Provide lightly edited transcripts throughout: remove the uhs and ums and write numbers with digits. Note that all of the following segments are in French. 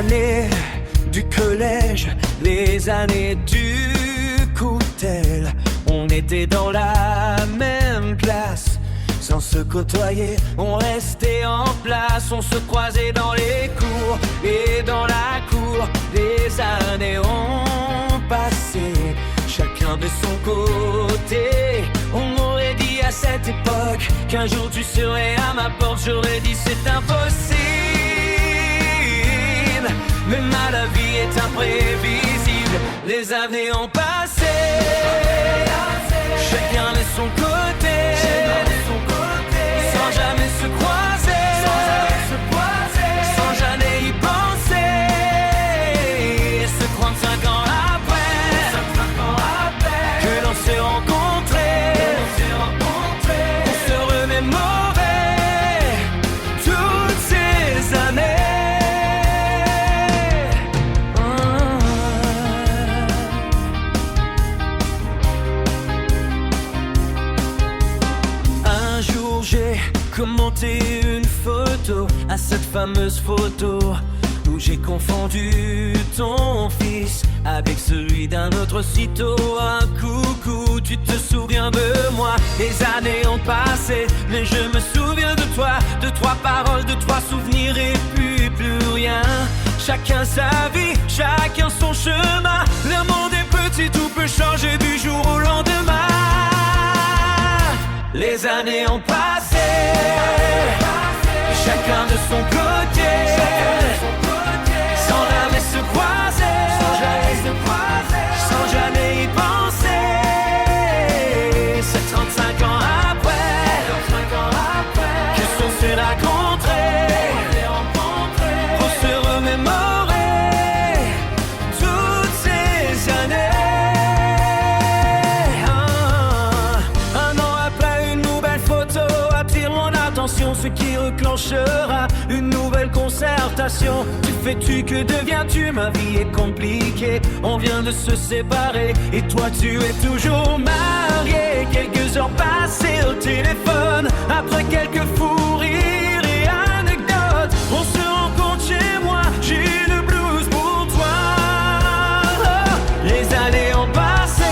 années du collège, les années du cocktail. On était dans la même classe, sans se côtoyer, on restait en place. On se croisait dans les cours et dans la cour. Les années ont passé, chacun de son côté. On m'aurait dit à cette époque qu'un jour tu serais à ma porte. J'aurais dit c'est impossible, mais la vie est imprévisible. Les années ont passé, chacun de son côté, sans jamais se croiser, sans jamais y penser. Ce 35 ans après, que l'on s'est rencontrés, on se remémorait toutes ces années. Un jour j'ai commenté une photo, à cette fameuse photo où j'ai confondu ton fils avec celui d'un autre sitôt. Un coucou, tu te souviens de moi? Les années ont passé, mais je me souviens de toi, de trois paroles, de trois souvenirs et puis plus rien. Chacun sa vie, chacun son chemin. Le monde est petit, tout peut changer du jour au lendemain. Les années ont passé, chacun de son côté, sans jamais se croiser, sans jamais y penser. C'est 35 ans après, que l'on s'est rencontrés, pour se remémorer toutes ces années. Un an après, une nouvelle photo attire mon attention, ce qui reclenchera une nouvelle concertation. Tu fais-tu, que deviens-tu? Ma vie est compliquée, on vient de se séparer et toi tu es toujours marié. Quelques heures passées au téléphone, après quelques fous rires et anecdotes, on se rencontre chez moi, j'ai le blues pour toi. Les années ont passé,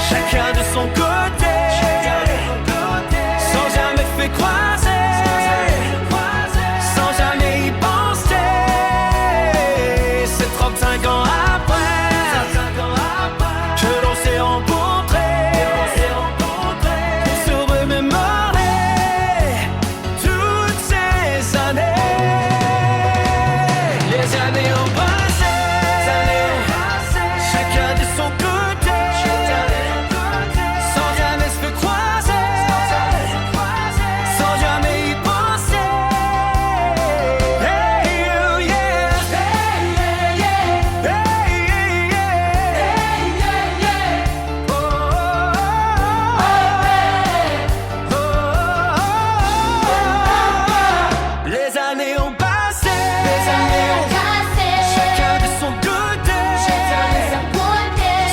chacun de son côté, sans jamais fait croiser, sans jamais y penser. C'est 35 ans après, que l'on s'est rencontrés, pour se remémorer toutes ces années. Les années ont passé, chacun de son côté, sans jamais se faire croiser, sans jamais y penser. Hey, you, yeah. Hey, yeah. Oh, oh, oh, oh. Les années ont passé, chacun de son côté,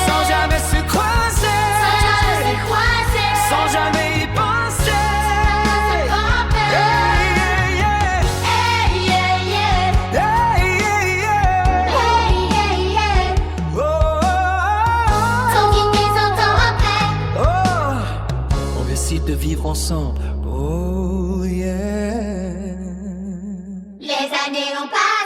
sans jamais se croiser, sans jamais y penser. Hey, yeah. Hey, yeah. Oh, oh, oh. On décide de vivre ensemble. Oh yeah. Les années ont passé.